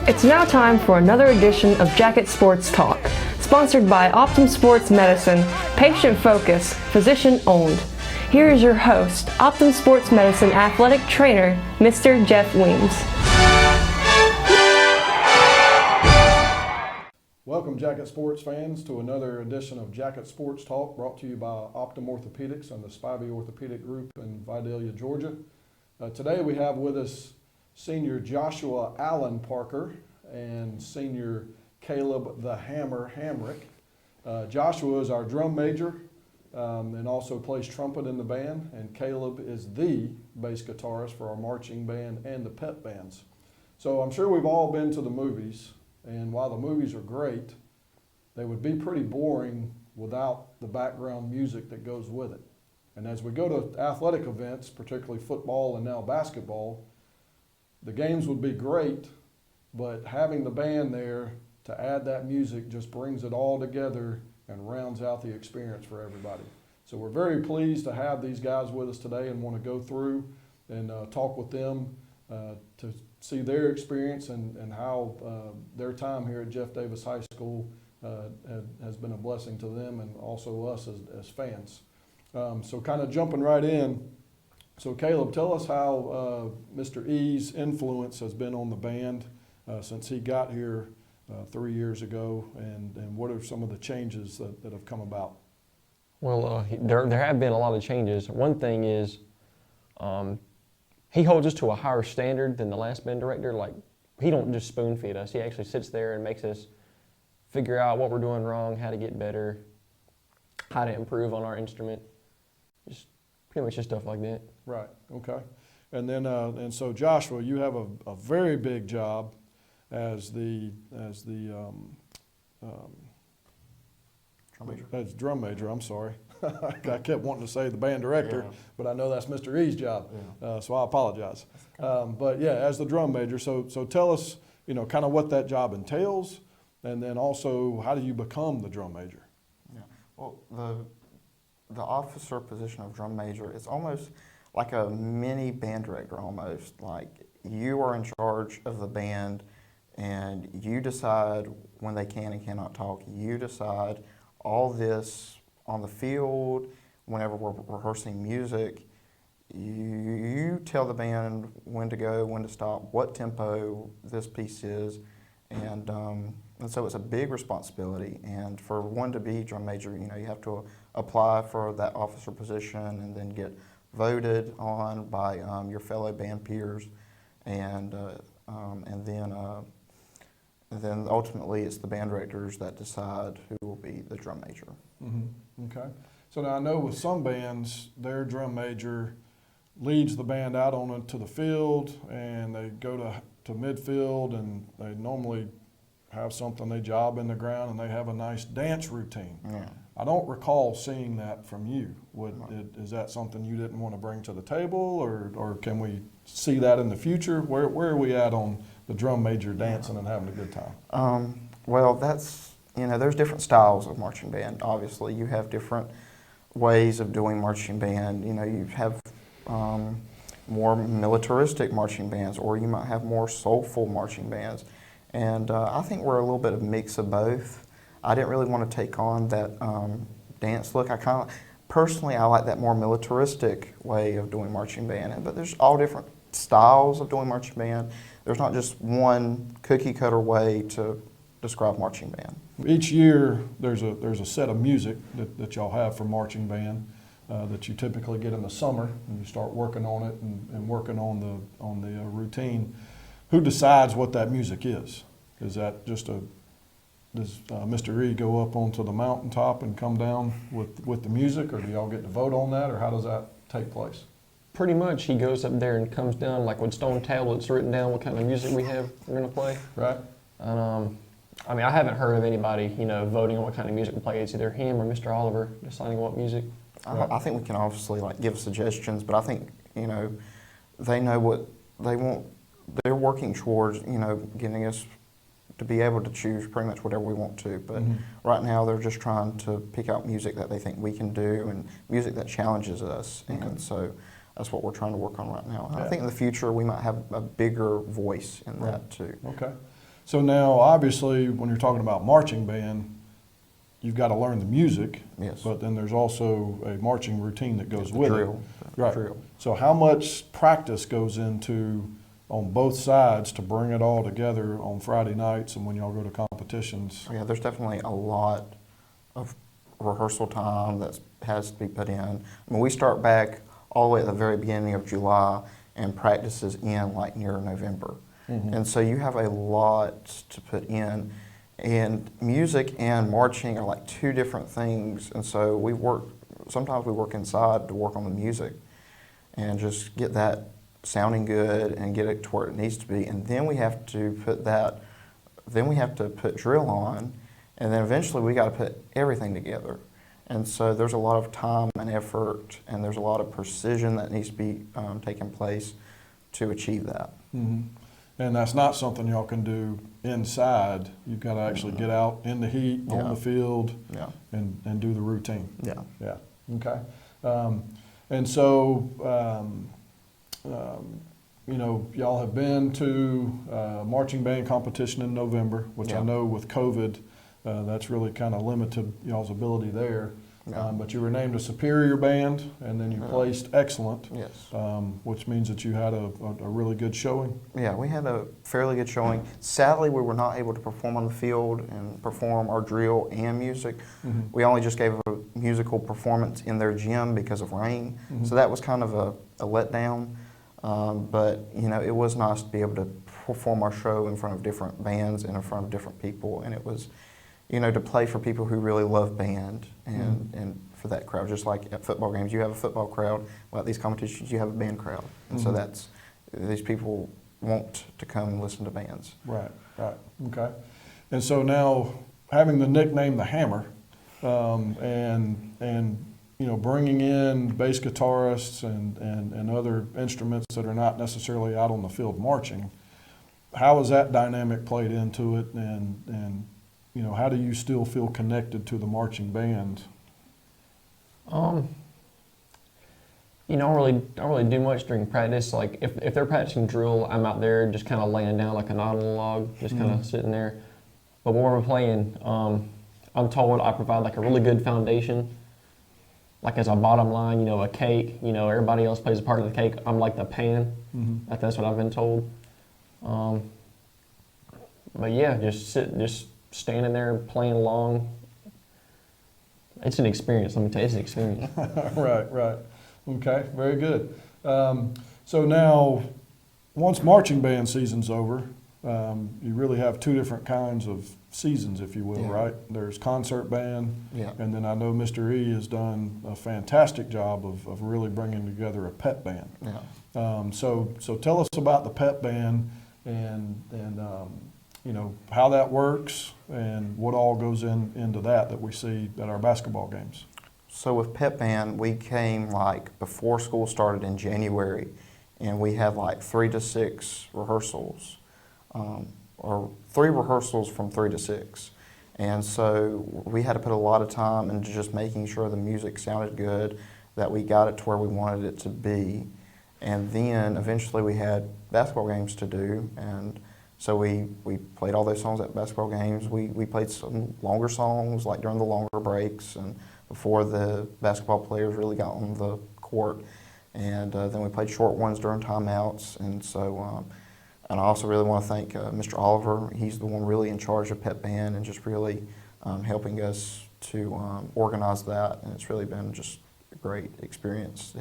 It's now time for another edition of Jacket Sports Talk, sponsored by Optum Sports Medicine, patient focused, physician owned. Here is your host, Optum Sports Medicine athletic trainer, Mr. Jeff Weems. Welcome, Jacket Sports fans, to another edition of Jacket Sports Talk, brought to you by Optum Orthopedics and the Spivey Orthopedic Group in Vidalia, Georgia. Today we have with us Senior Joshua Allen Parker and Senior Caleb the Hammer Hamrick. Joshua is our drum major and also plays trumpet in the band, and Caleb is the bass guitarist for our marching band and the pep bands. So I'm sure we've all been to the movies, and while the movies are great, they would be pretty boring without the background music that goes with it. And as we go to athletic events, particularly football and now basketball, the games would be great, but having the band there to add that music just brings it all together and rounds out the experience for everybody. So we're very pleased to have these guys with us today and want to go through and talk with them to see their experience and how their time here at Jeff Davis High School has been a blessing to them and also us as fans. So kind of jumping right in, so Caleb, tell us how Mr. E's influence has been on the band since he got here 3 years ago, and what are some of the changes that have come about? Well, there have been a lot of changes. One thing is he holds us to a higher standard than the last band director. Like, he don't just spoon feed us. He actually sits there and makes us figure out what we're doing wrong, how to get better, how to improve on our instrument. Just pretty much just stuff like that. Right, okay. And then, and so Joshua, you have a very big job as drum major, I'm sorry. I kept wanting to say the band director, but I know that's Mr. E's job, so I apologize. But yeah, as the drum major, so tell us, kind of what that job entails, and then also how do you become the drum major? Yeah, well, the officer position of drum major is almost like a mini band director almost. Like, you are in charge of the band and you decide when they can and cannot talk. You decide all this on the field, whenever we're rehearsing music. You tell the band when to go, when to stop, what tempo this piece is, and so it's a big responsibility. And for one to be drum major, you have to apply for that officer position and then get voted on by your fellow band peers, and then ultimately it's the band directors that decide who will be the drum major. Mm-hmm. Okay. So now I know with some bands, their drum major leads the band out to the field, and they go to midfield, and they normally have something they job in the ground, and they have a nice dance routine. Yeah. I don't recall seeing that from you. Is that something you didn't want to bring to the table, or can we see that in the future? Where are we at on the drum major dancing and having a good time? Well, that's, there's different styles of marching band. Obviously, you have different ways of doing marching band. You have more militaristic marching bands, or you might have more soulful marching bands. And I think we're a little bit of a mix of both. I didn't really want to take on that dance look. Personally, I like that more militaristic way of doing marching band. But there's all different styles of doing marching band. There's not just one cookie cutter way to describe marching band. Each year, there's a set of music that y'all have for marching band that you typically get in the summer, and you start working on it and working on the routine. Who decides what that music is? Is that just does Mr. E go up onto the mountaintop and come down with the music, or do y'all get to vote on that, or how does that take place? Pretty much he goes up there and comes down, like with stone tablets written down what kind of music we're going to play. Right. And I haven't heard of anybody, voting on what kind of music we play. It's either him or Mr. Oliver deciding what music. I think we can obviously give suggestions, but I think, they know what they want. They're working towards, getting us to be able to choose pretty much whatever we want to. But right now they're just trying to pick out music that they think we can do and music that challenges us. Okay. And so that's what we're trying to work on right now. Yeah. I think in the future we might have a bigger voice in that too. Okay. So now, obviously, when you're talking about marching band, you've got to learn the music. Yes. But then there's also a marching routine that goes The with drill. it. Right. Drill. So how much practice goes into on both sides to bring it all together on Friday nights and when y'all go to competitions? Yeah, there's definitely a lot of rehearsal time that has to be put in. I mean, we start back all the way at the very beginning of July and practices in like near November. Mhm. And so you have a lot to put in. And music and marching are like two different things. And so sometimes we work inside to work on the music and just get that sounding good and get it to where it needs to be. And then we have to put drill on, and then eventually we got to put everything together. And so there's a lot of time and effort, and there's a lot of precision that needs to be taking place to achieve that. Mhm. And that's not something y'all can do inside. You've got to actually get out in the heat, on Yeah. the field, Yeah. and do the routine. Yeah. Yeah, okay. And so, you know, y'all have been to marching band competition in November, which I Yeah. know with COVID, that's really kind of limited y'all's ability there. Yeah. But you were named a superior band, and then you Yeah. placed excellent, Yes. which means that you had a really good showing. Yeah, we had a fairly good showing. Sadly, we were not able to perform on the field and perform our drill and music. Mhm. We only just gave a musical performance in their gym because of rain. Mhm. So that was kind of a letdown. But, you know, it was nice to be able to perform our show in front of different bands and in front of different people. And it was, you know, to play for people who really love band and for that crowd. Just like at football games, you have a football crowd. Well, at these competitions, you have a band crowd. And so Mhm. these people want to come and listen to bands. Right, okay. And so now, having the nickname the Hammer, and you know, bringing in bass guitarists and other instruments that are not necessarily out on the field marching, how has that dynamic played into it, and you know, how do you still feel connected to the marching band? You know, I don't really do much during practice. Like if they're practicing drill, I'm out there just kind of laying down like a knot on a log, just kind of sitting there. But when we're playing, I'm told I provide like a really good foundation. Like as a bottom line, you know, a cake. You know, everybody else plays a part of the cake. I'm like the pan. Mm-hmm. That's what I've been told. But yeah, just standing there playing along. It's an experience. Let me tell you, it's an experience. Right. Okay, very good. So now, once marching band season's over, you really have two different kinds of seasons, if you will, Yeah. right? There's concert band, Yeah. and then I know Mr. E has done a fantastic job of really bringing together a pep band. Yeah. So tell us about the pep band and you know, how that works and what all goes into that we see at our basketball games. So with pep band, we came like before school started in January, and we had like 3 to 6 rehearsals, or 3 rehearsals from 3 to 6. And so we had to put a lot of time into just making sure the music sounded good, that we got it to where we wanted it to be. And then eventually we had basketball games to do, and so we played all those songs at basketball games. We played some longer songs like during the longer breaks and before the basketball players really got on the court. And then we played short ones during timeouts. And so, and I also really want to thank Mr. Oliver. He's the one really in charge of pep band and just really helping us to organize that. And it's really been just a great experience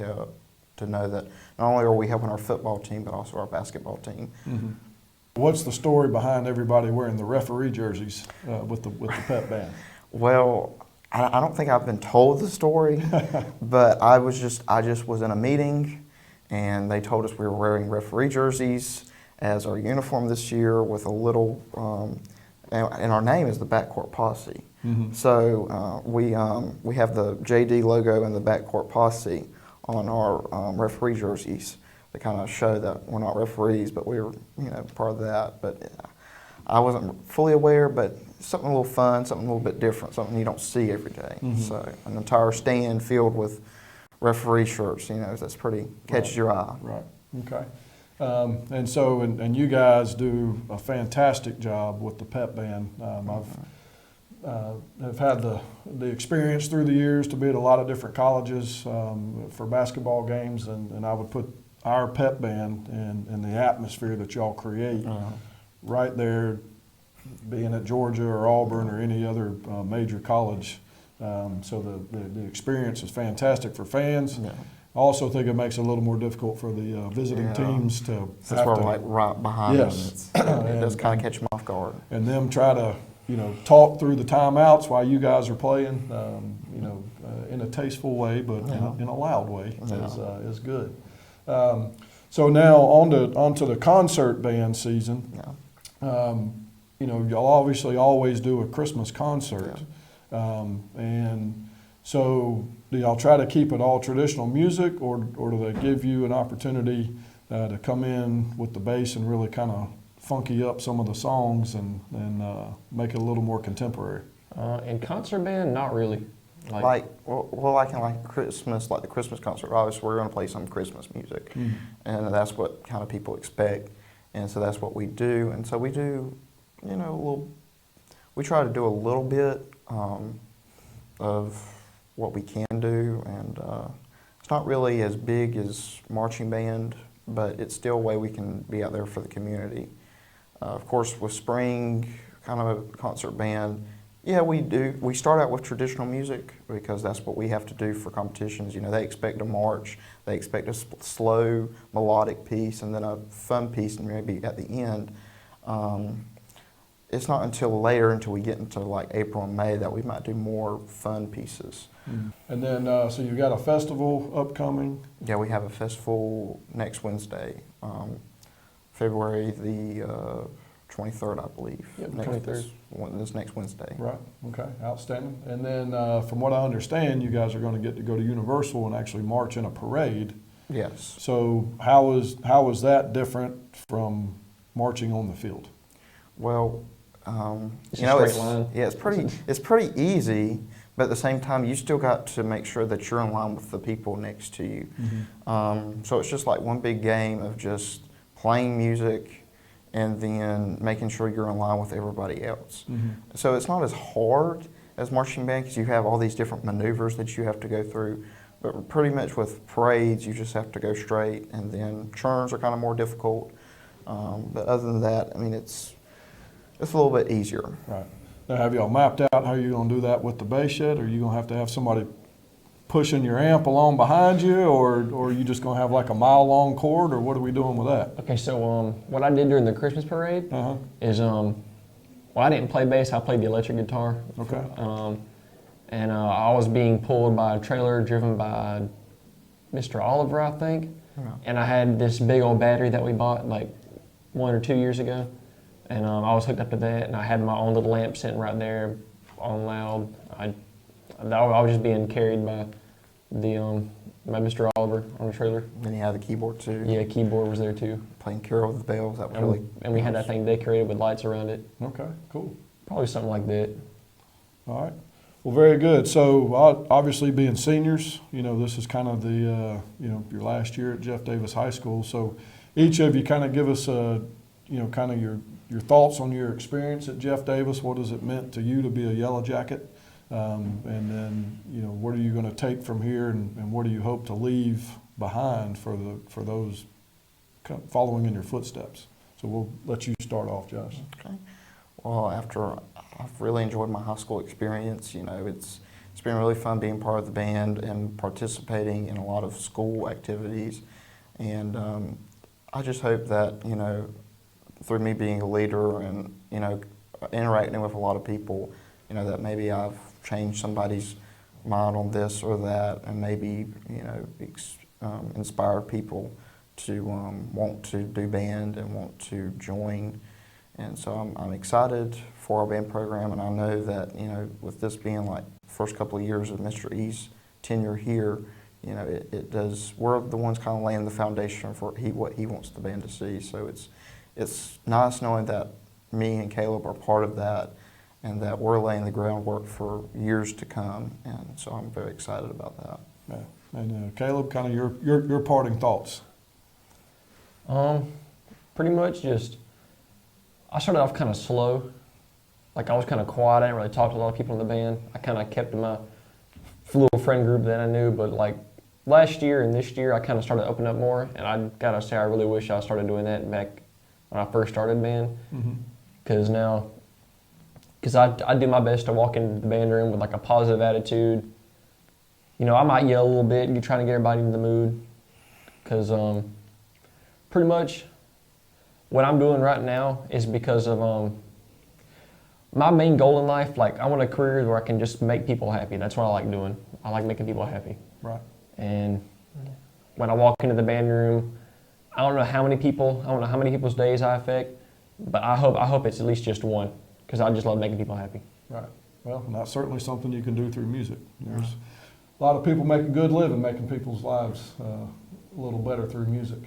to know that not only are we helping our football team, but also our basketball team. Mm-hmm. What's the story behind everybody wearing the referee jerseys with the pep band? Well, I don't think I've been told the story, but I just was in a meeting, and they told us we were wearing referee jerseys as our uniform this year with a little, and our name is the Backcourt Posse. Mm-hmm. So we have the JD logo and the Backcourt Posse on our referee jerseys to kind of show that we're not referees, but we're part of that. But I wasn't fully aware, but something a little fun, something a little bit different, something you don't see every day. Mm-hmm. So an entire stand filled with referee shirts, that's pretty catches your eye. Right. Okay. And you guys do a fantastic job with the pep band. I've had the experience through the years to be at a lot of different colleges for basketball games, and I would put our pep band and the atmosphere that y'all create right there, being at Georgia or Auburn or any other major college. So the experience is fantastic for fans. Yeah. I also think it makes it a little more difficult for the visiting teams to Since we're like right behind Yes. them, it does kind of catch them off guard. and them try to talk through the timeouts while you guys are playing, in a tasteful way, but in a loud way is good. So now onto the concert band season. Yeah. Y'all obviously always do a Christmas concert, and so do y'all try to keep it all traditional music, or do they give you an opportunity to come in with the bass and really kind of funky up some of the songs and make it a little more contemporary? In concert band, not really. Like in Christmas, like the Christmas concert, obviously we're going to play some Christmas music, and that's what kind of people expect, and so that's what we do, and so we do, we try to do a little bit of what we can do, and it's not really as big as marching band, but it's still a way we can be out there for the community. Of course, with spring kind of a concert band, yeah, we do. We start out with traditional music because that's what we have to do for competitions. They expect a march, they expect a slow melodic piece, and then a fun piece, and maybe at the end. It's not until later, until we get into like April and May, that we might do more fun pieces. And then, so you've got a festival upcoming. Yeah, we have a festival next Wednesday, February the 23rd, I believe. Yep, 23rd. This next Wednesday. Right. Okay. Outstanding. And then, from what I understand, you guys are going to get to go to Universal and actually march in a parade. Yes. So how is that different from marching on the field? Well, It's a straight line. Yeah, it's pretty easy, but at the same time, you still got to make sure that you're in line with the people next to you. So it's just like one big game of just playing music and then making sure you're in line with everybody else. So it's not as hard as marching band because you have all these different maneuvers that you have to go through. But pretty much with parades, you just have to go straight, and then turns are kind of more difficult. But other than that, I mean, it's a little bit easier. Right. Now, have y'all mapped out how you're going to do that with the bass yet? Or are you going to have somebody pushing your amp along behind you, or are you just going to have like a mile-long cord, or what are we doing with that? Okay, so what I did during the Christmas parade is, I didn't play bass, I played the electric guitar. Okay. And I was being pulled by a trailer driven by Mr. Oliver, I think. And I had this big old battery that we bought like 1 or 2 years ago. And I was hooked up to that, and I had my own little lamp sitting right there on loud. I was just being carried by by Mr. Oliver on the trailer. Then you have the keyboard too. Yeah, keyboard was there too. Playing Carol of the Bells, that was And we had that thing decorated with lights around it. Okay, cool. Probably something like that. All right. Well, very good. So obviously being seniors, this is kind of the, your last year at Jeff Davis High School. So each of you kind of give us kind of your thoughts on your experience at Jeff Davis. What has it meant to you to be a Yellow Jacket? And then, what are you going to take from here, and what do you hope to leave behind for those following in your footsteps? So we'll let you start off, Josh. Okay. Well, I've really enjoyed my high school experience. It's been really fun being part of the band and participating in a lot of school activities. And I just hope that, through me being a leader and, interacting with a lot of people, that maybe I've changed somebody's mind on this or that, and maybe, inspire people to want to do band and want to join. And so I'm excited for our band program, and I know that, with this being like the first couple of years of Mr. E's tenure here, we're the ones kind of laying the foundation for what he wants the band to see. So it's nice knowing that me and Caleb are part of that, and that we're laying the groundwork for years to come. And so I'm very excited about that. Yeah. And Caleb, kind of your parting thoughts. Pretty much just, I started off kind of slow. Like I was kind of quiet. I didn't really talk to a lot of people in the band. I kind of kept to my little friend group that I knew. But like last year and this year, I kind of started opening up more. And I gotta say, I really wish I started doing that back when I first started band. Because I do my best to walk into the band room with like a positive attitude. You know, I might yell a little bit and trying to get everybody in the mood. Because pretty much what I'm doing right now is because of my main goal in life. Like I want a career where I can just make people happy. That's what I like doing. I like making people happy. Right. And when I walk into the band room, I don't know how many people's days I affect, but I hope it's at least just one, because I just love making people happy. Right. Well, and that's certainly something you can do through music. There's a lot of people make a good living making people's lives a little better through music.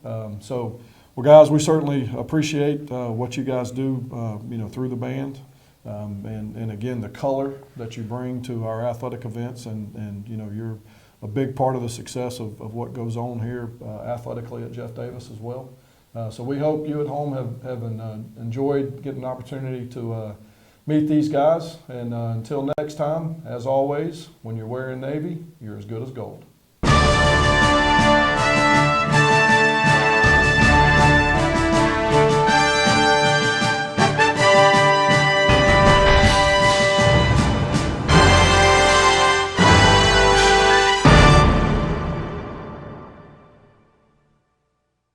Well, guys, we certainly appreciate what you guys do, through the band, and again, the color that you bring to our athletic events, and you're a big part of the success of what goes on here athletically at Jeff Davis as well. So we hope you at home have enjoyed getting an opportunity to meet these guys. And until next time, as always, when you're wearing Navy, you're as good as gold.